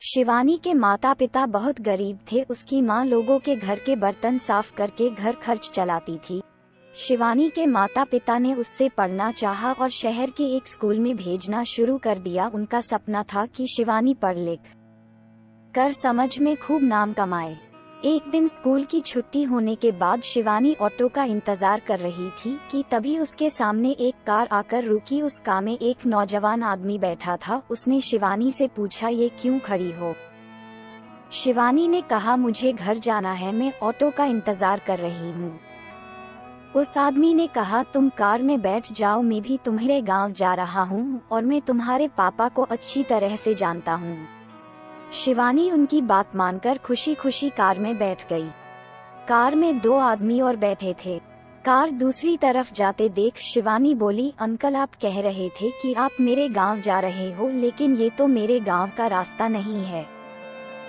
शिवानी के माता पिता बहुत गरीब थे। उसकी माँ लोगों के घर के बर्तन साफ करके घर खर्च चलाती थी। शिवानी के माता पिता ने उससे पढ़ना चाहा और शहर के एक स्कूल में भेजना शुरू कर दिया। उनका सपना था कि शिवानी पढ़ लिख कर समझ में खूब नाम कमाए। एक दिन स्कूल की छुट्टी होने के बाद शिवानी ऑटो का इंतजार कर रही थी कि तभी उसके सामने एक कार आकर रुकी। उस कार में एक नौजवान आदमी बैठा था। उसने शिवानी से पूछा, ये क्यों खड़ी हो? शिवानी ने कहा, मुझे घर जाना है, मैं ऑटो का इंतजार कर रही हूँ। उस आदमी ने कहा, तुम कार में बैठ जाओ, मैं भी तुम्हारे गांव जा रहा हूँ और मैं तुम्हारे पापा को अच्छी तरह से जानता हूँ। शिवानी उनकी बात मानकर खुशी खुशी कार में बैठ गई। कार में दो आदमी और बैठे थे। कार दूसरी तरफ जाते देख शिवानी बोली, अंकल आप कह रहे थे कि आप मेरे गांव जा रहे हो, लेकिन ये तो मेरे गांव का रास्ता नहीं है,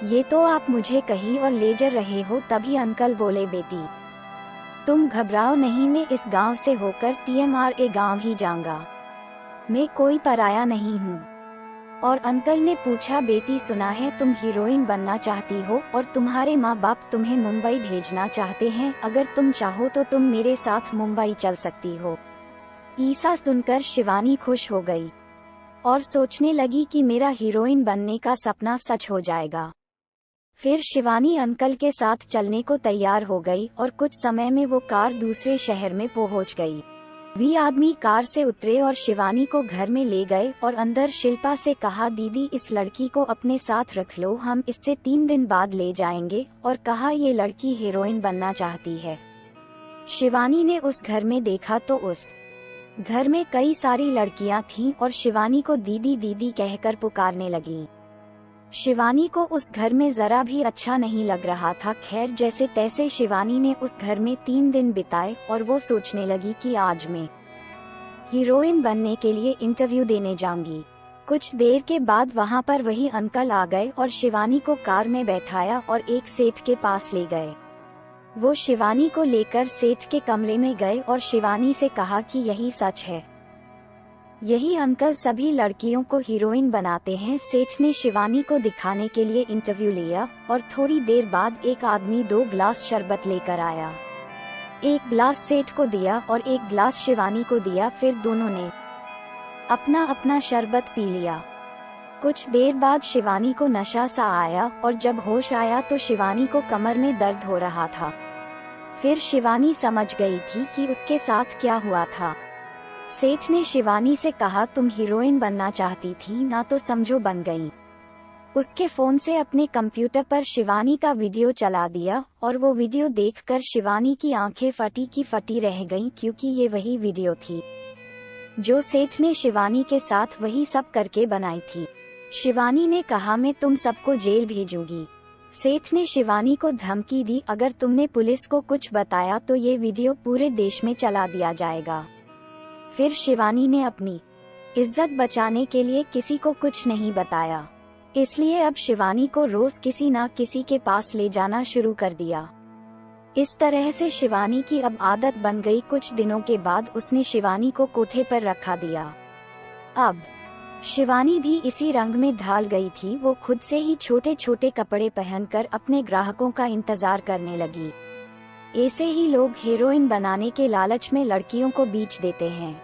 ये तो आप मुझे कहीं और ले जा रहे हो। तभी अंकल बोले, बेटी तुम घबराओ नहीं, मैं इस गांव से होकर TMRA गांव ही जाऊंगा, मैं कोई पराया नहीं हूँ। और अंकल ने पूछा, बेटी सुना है तुम हीरोइन बनना चाहती हो और तुम्हारे माँ बाप तुम्हें मुंबई भेजना चाहते हैं, अगर तुम चाहो तो तुम मेरे साथ मुंबई चल सकती हो। ऐसा सुनकर शिवानी खुश हो गई और सोचने लगी कि मेरा हीरोइन बनने का सपना सच हो जाएगा। फिर शिवानी अंकल के साथ चलने को तैयार हो गई और कुछ समय में वो कार दूसरे शहर में पहुंच गई। वे आदमी कार से उतरे और शिवानी को घर में ले गए और अंदर शिल्पा से कहा, दीदी इस लड़की को अपने साथ रख लो, हम इससे 3 दिन बाद ले जाएंगे। और कहा, ये लड़की हीरोइन बनना चाहती है। शिवानी ने उस घर में देखा तो उस घर में कई सारी लड़कियां थीं और शिवानी को दीदी दीदी कहकर पुकारने लगी। शिवानी को उस घर में जरा भी अच्छा नहीं लग रहा था। खैर जैसे तैसे शिवानी ने उस घर में 3 दिन बिताए और वो सोचने लगी कि आज मैं हीरोइन बनने के लिए इंटरव्यू देने जाऊंगी। कुछ देर के बाद वहां पर वही अंकल आ गए और शिवानी को कार में बैठाया और एक सेठ के पास ले गए। वो शिवानी को लेकर सेठ के कमरे में गए और शिवानी से कहा कि यही सच है, यही अंकल सभी लड़कियों को हीरोइन बनाते हैं। सेठ ने शिवानी को दिखाने के लिए इंटरव्यू लिया और थोड़ी देर बाद एक आदमी 2 ग्लास शरबत लेकर आया। एक ग्लास सेठ को दिया और एक ग्लास शिवानी को दिया। फिर दोनों ने अपना अपना शरबत पी लिया। कुछ देर बाद शिवानी को नशा सा आया और जब होश आया तो शिवानी को कमर में दर्द हो रहा था। फिर शिवानी समझ गई थी कि उसके साथ क्या हुआ था। सेठ ने शिवानी से कहा, तुम हीरोइन बनना चाहती थी ना, तो समझो बन गई। उसके फोन से अपने कंप्यूटर पर शिवानी का वीडियो चला दिया और वो वीडियो देखकर शिवानी की आंखें फटी की फटी रह गईं, क्योंकि ये वही वीडियो थी जो सेठ ने शिवानी के साथ वही सब करके बनाई थी। शिवानी ने कहा, मैं तुम सबको जेल भेजूंगी। सेठ ने शिवानी को धमकी दी, अगर तुमने पुलिस को कुछ बताया तो ये वीडियो पूरे देश में चला दिया जाएगा। फिर शिवानी ने अपनी इज्जत बचाने के लिए किसी को कुछ नहीं बताया, इसलिए अब शिवानी को रोज किसी न किसी के पास ले जाना शुरू कर दिया। इस तरह से शिवानी की अब आदत बन गई। कुछ दिनों के बाद उसने शिवानी को कोठे पर रखा दिया। अब शिवानी भी इसी रंग में ढाल गई थी। वो खुद से ही छोटे छोटे कपड़े पहनकर अपने ग्राहकों का इंतजार करने लगी। ऐसे ही लोग हीरोइन बनाने के लालच में लड़कियों को बेच देते हैं।